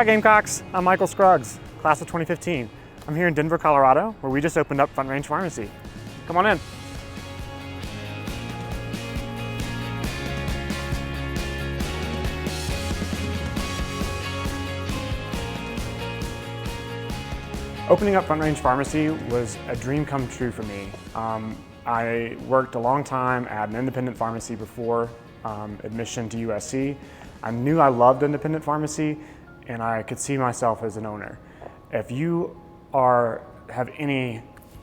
Hi Gamecocks, I'm Michael Scruggs, class of 2015. I'm here in Denver, Colorado, where we just opened up Front Range Pharmacy. Come on in. Opening up Front Range Pharmacy was a dream come true for me. I worked a long time at an independent pharmacy before admission to USC. I knew I loved independent pharmacy and I could see myself as an owner. If you have any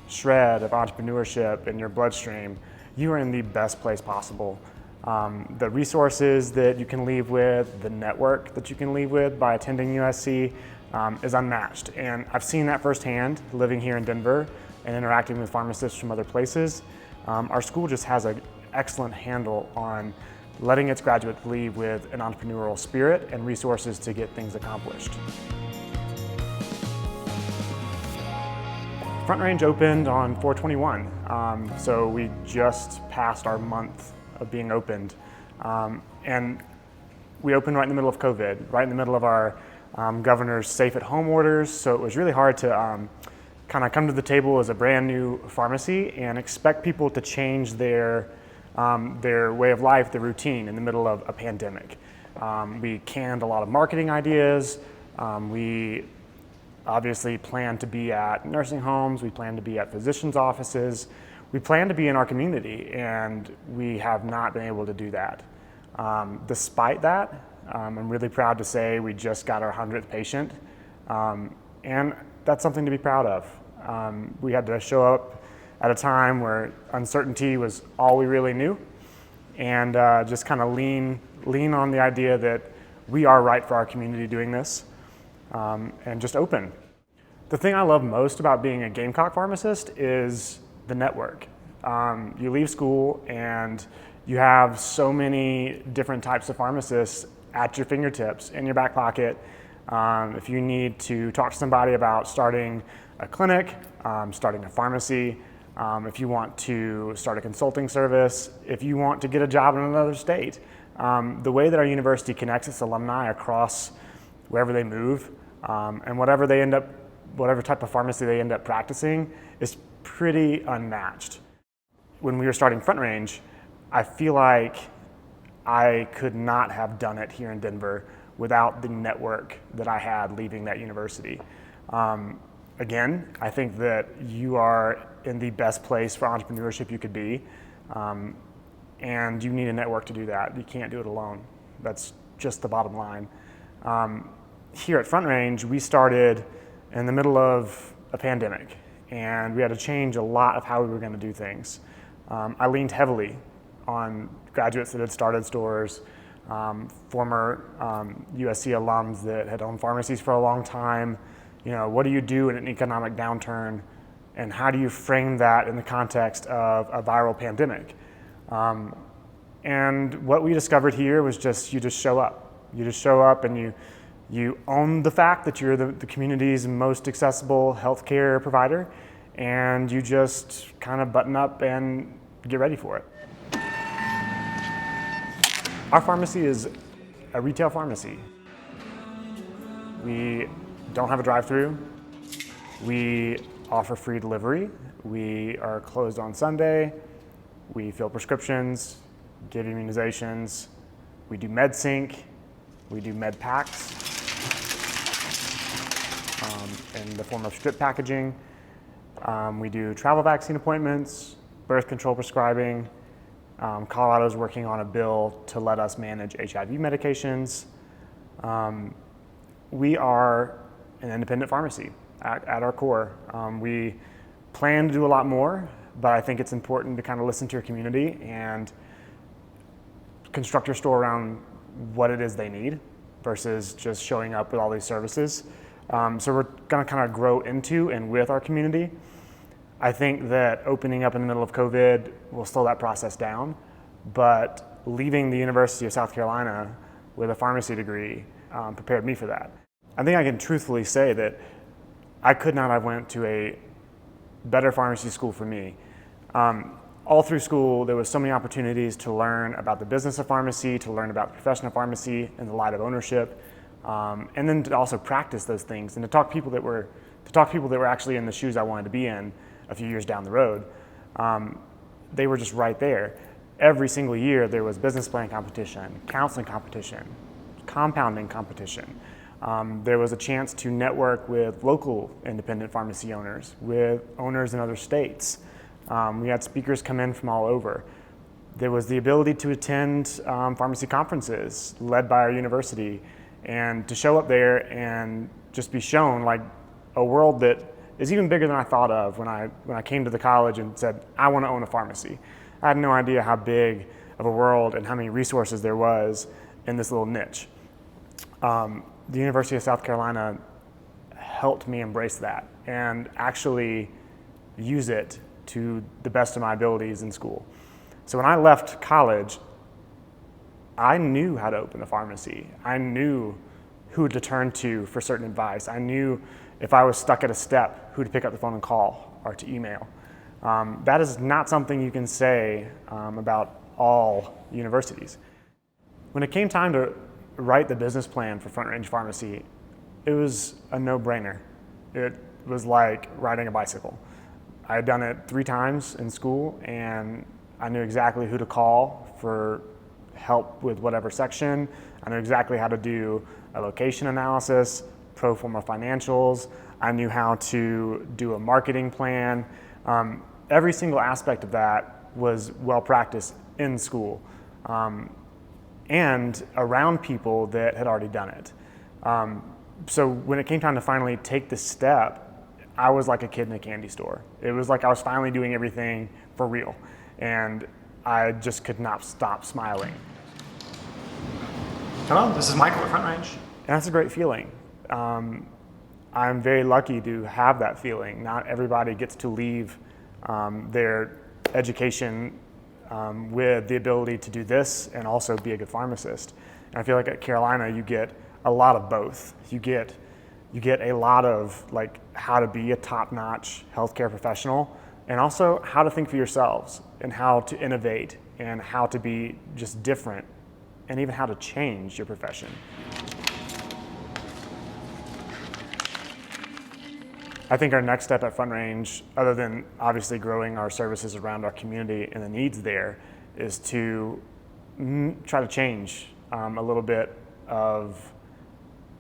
shred of entrepreneurship in your bloodstream, you are in the best place possible. The resources that you can leave with, the network that you can leave with by attending USC is unmatched. And I've seen that firsthand living here in Denver and interacting with pharmacists from other places. Our school just has an excellent handle on letting its graduates leave with an entrepreneurial spirit and resources to get things accomplished. Front Range opened on 4/21, so we just passed our month of being opened. And we opened right in the middle of COVID, right in the middle of our governor's safe at home orders, so it was really hard to kind of come to the table as a brand new pharmacy and expect people to change their way of life, their routine in the middle of a pandemic. We canned a lot of marketing ideas. We obviously plan to be at nursing homes. We plan to be at physicians' offices. We plan to be in our community, and we have not been able to do that. Despite that, I'm really proud to say we just got our 100th patient, and that's something to be proud of. We had to show up at a time where uncertainty was all we really knew, and just kind of lean on the idea that we are right for our community doing this, and just open. The thing I love most about being a Gamecock pharmacist is the network. You leave school and you have so many different types of pharmacists at your fingertips, in your back pocket. If you need to talk to somebody about starting a clinic, starting a pharmacy, if you want to start a consulting service, if you want to get a job in another state. The way that our university connects its alumni across wherever they move, and whatever type of pharmacy they end up practicing is pretty unmatched. When we were starting Front Range, I feel like I could not have done it here in Denver without the network that I had leaving that university. Again, I think that you are in the best place for entrepreneurship you could be, and you need a network to do that. You can't do it alone. That's just the bottom line. Here at Front Range, we started in the middle of a pandemic, and we had to change a lot of how we were going to do things. I leaned heavily on graduates that had started stores, former USC alums that had owned pharmacies for a long time. You know, what do you do in an economic downturn, and how do you frame that in the context of a viral pandemic? And what we discovered here was you just show up. You just show up and you own the fact that you're the community's most accessible healthcare provider, and you just kind of button up and get ready for it. Our pharmacy is a retail pharmacy. We don't have a drive-through. We offer free delivery. We are closed on Sunday. We fill prescriptions, give immunizations. We do med sync. We do med packs in the form of strip packaging. We do travel vaccine appointments, birth control prescribing. Colorado's working on a bill to let us manage HIV medications. We are an independent pharmacy at our core. We plan to do a lot more, but I think it's important to kind of listen to your community and construct your store around what it is they need versus just showing up with all these services. So we're going to kind of grow into and with our community. I think that opening up in the middle of COVID will slow that process down, but leaving the University of South Carolina with a pharmacy degree prepared me for that. I think I can truthfully say that I could not have went to a better pharmacy school for me. All through school, there was so many opportunities to learn about the business of pharmacy, to learn about the profession of pharmacy in the light of ownership. and then to also practice those things and to talk to people that were actually in the shoes I wanted to be in a few years down the road. They were just right there. Every single year there was business plan competition, counseling competition, compounding competition. There was a chance to network with local independent pharmacy owners, with owners in other states. We had speakers come in from all over. There was the ability to attend pharmacy conferences led by our university and to show up there and just be shown like a world that is even bigger than I thought of when I came to the college and said, I want to own a pharmacy. I had no idea how big of a world and how many resources there was in this little niche. The University of South Carolina helped me embrace that and actually use it to the best of my abilities in school. So when I left college, I knew how to open a pharmacy. I knew who to turn to for certain advice. I knew if I was stuck at a step, who to pick up the phone and call or to email. That is not something you can say about all universities. When it came time to write the business plan for Front Range Pharmacy, it was a no-brainer. It was like riding a bicycle. I had done it 3 times in school, and I knew exactly who to call for help with whatever section. I knew exactly how to do a location analysis, pro forma financials. I knew how to do a marketing plan. Every single aspect of that was well practiced in school. And around people that had already done it. So when it came time to finally take the step, I was like a kid in a candy store. It was like I was finally doing everything for real. And I just could not stop smiling. Hello, this is Michael at Front Range. And that's a great feeling. I'm very lucky to have that feeling. Not everybody gets to leave their education with the ability to do this and also be a good pharmacist. And I feel like at Carolina you get a lot of both. You get a lot of like how to be a top-notch healthcare professional and also how to think for yourselves and how to innovate and how to be just different and even how to change your profession. I think our next step at Front Range, other than obviously growing our services around our community and the needs there, is to try to change a little bit of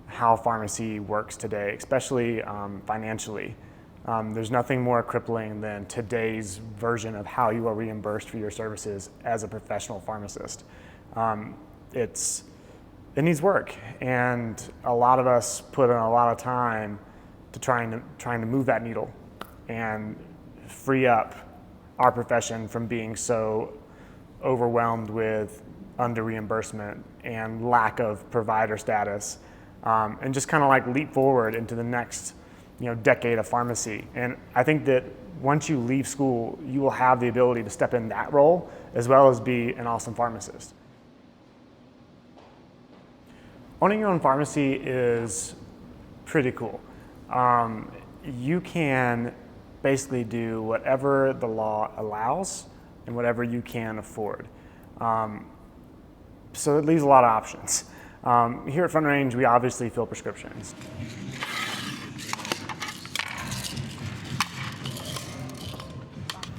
how pharmacy works today, especially financially. There's nothing more crippling than today's version of how you are reimbursed for your services as a professional pharmacist. It needs work, and a lot of us put in a lot of time to trying to move that needle and free up our profession from being so overwhelmed with under reimbursement and lack of provider status, and just kind of like leap forward into the next decade of pharmacy. And I think that once you leave school, you will have the ability to step in that role as well as be an awesome pharmacist. Owning your own pharmacy is pretty cool. You can basically do whatever the law allows and whatever you can afford. So it leaves a lot of options. Here at Front Range, we obviously fill prescriptions.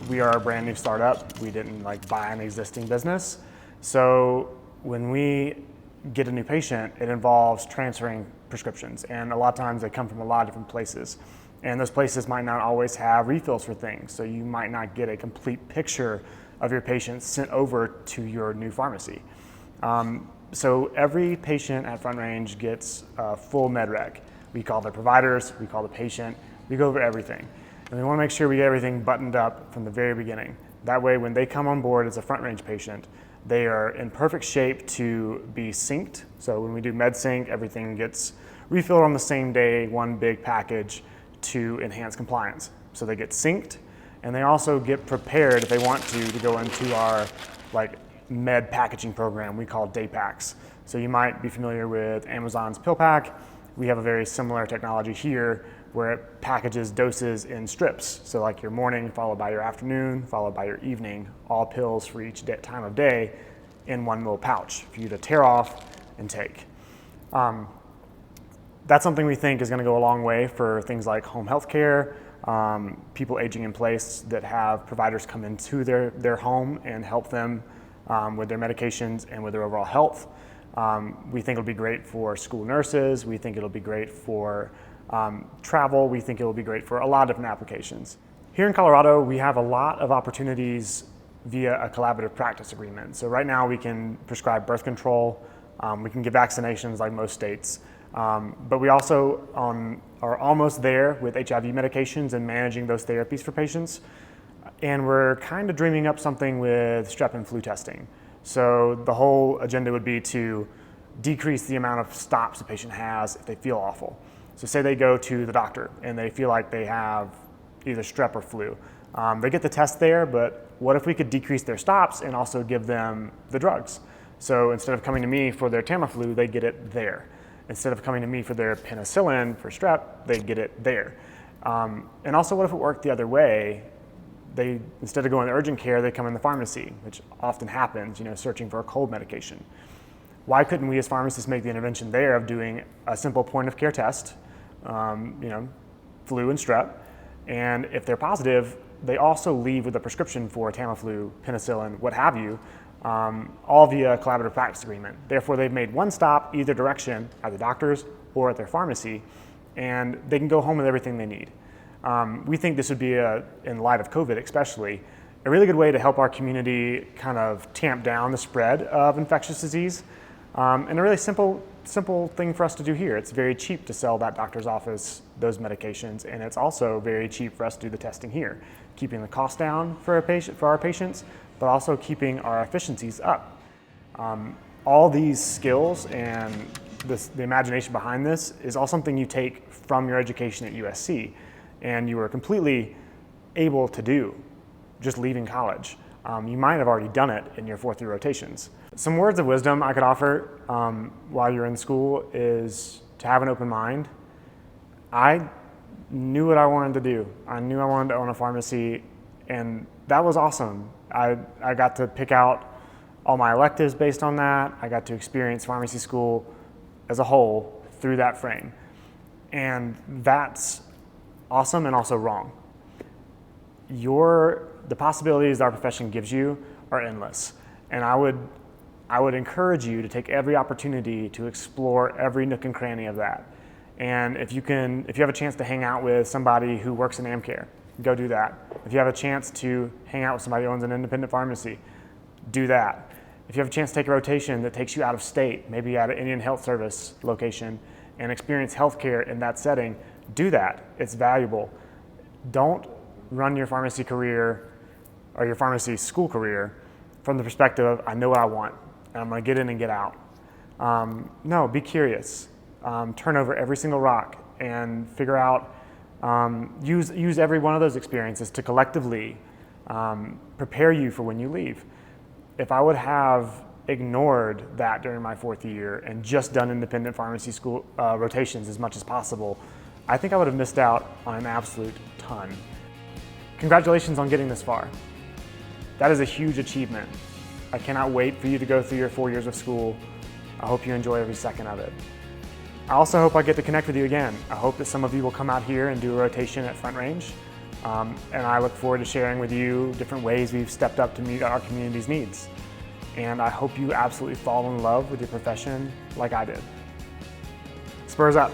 We are a brand new startup. We didn't buy an existing business. So when we get a new patient, it involves transferring prescriptions. And a lot of times they come from a lot of different places. And those places might not always have refills for things. So you might not get a complete picture of your patient sent over to your new pharmacy. So every patient at Front Range gets a full med rec. We call the providers, we call the patient, we go over everything. And we want to make sure we get everything buttoned up from the very beginning. That way when they come on board as a Front Range patient, they are in perfect shape to be synced. So when we do med sync, everything gets refilled on the same day, one big package to enhance compliance. So they get synced, and they also get prepared if they want to go into our med packaging program we call day packs. So you might be familiar with Amazon's pill pack. We have a very similar technology here where it packages doses in strips. So like your morning followed by your afternoon, followed by your evening, all pills for each time of day in one little pouch for you to tear off and take. That's something we think is going to go a long way for things like home health care, people aging in place that have providers come into their home and help them with their medications and with their overall health. We think it'll be great for school nurses. We think it'll be great for travel. We think it'll be great for a lot of different applications. Here in Colorado, we have a lot of opportunities via a collaborative practice agreement. So right now we can prescribe birth control, we can give vaccinations like most states, but we also are almost there with HIV medications and managing those therapies for patients. And we're kind of dreaming up something with strep and flu testing. So the whole agenda would be to decrease the amount of stops a patient has if they feel awful. So say they go to the doctor and they feel like they have either strep or flu. They get the test there, but what if we could decrease their stops and also give them the drugs? So instead of coming to me for their Tamiflu, they get it there. Instead of coming to me for their penicillin for strep, they get it there. And also, what if it worked the other way? Instead of going to urgent care, they come in the pharmacy, which often happens, searching for a cold medication. Why couldn't we as pharmacists make the intervention there of doing a simple point of care test, flu and strep, and if they're positive, they also leave with a prescription for Tamiflu, penicillin, what have you, all via a collaborative practice agreement. Therefore, they've made one stop either direction at the doctor's or at their pharmacy, and they can go home with everything they need. We think this would be, in light of COVID especially, a really good way to help our community kind of tamp down the spread of infectious disease, and a really simple thing for us to do here. It's very cheap to sell that doctor's office those medications, and it's also very cheap for us to do the testing here, keeping the cost down for our patients, but also keeping our efficiencies up. All these skills and the imagination behind this is all something you take from your education at USC, and you were completely able to do just leaving college. You might have already done it in your fourth year rotations. Some words of wisdom I could offer while you're in school is to have an open mind. I knew what I wanted to do. I knew I wanted to own a pharmacy, and that was awesome. I got to pick out all my electives based on that. I got to experience pharmacy school as a whole through that frame. And that's awesome and also wrong. The possibilities our profession gives you are endless. And I would encourage you to take every opportunity to explore every nook and cranny of that. And if you have a chance to hang out with somebody who works in AmCare, go do that. If you have a chance to hang out with somebody who owns an independent pharmacy, do that. If you have a chance to take a rotation that takes you out of state, maybe at an Indian Health Service location, and experience healthcare in that setting, do that. It's valuable. Don't run your pharmacy career or your pharmacy school career from the perspective of, I know what I want, and I'm gonna get in and get out. No, be curious. Turn over every single rock and figure out, use every one of those experiences to collectively prepare you for when you leave. If I would have ignored that during my fourth year and just done independent pharmacy school rotations as much as possible, I think I would have missed out on an absolute ton. Congratulations on getting this far. That is a huge achievement. I cannot wait for you to go through your 4 years of school. I hope you enjoy every second of it. I also hope I get to connect with you again. I hope that some of you will come out here and do a rotation at Front Range. And I look forward to sharing with you different ways we've stepped up to meet our community's needs. And I hope you absolutely fall in love with your profession like I did. Spurs up.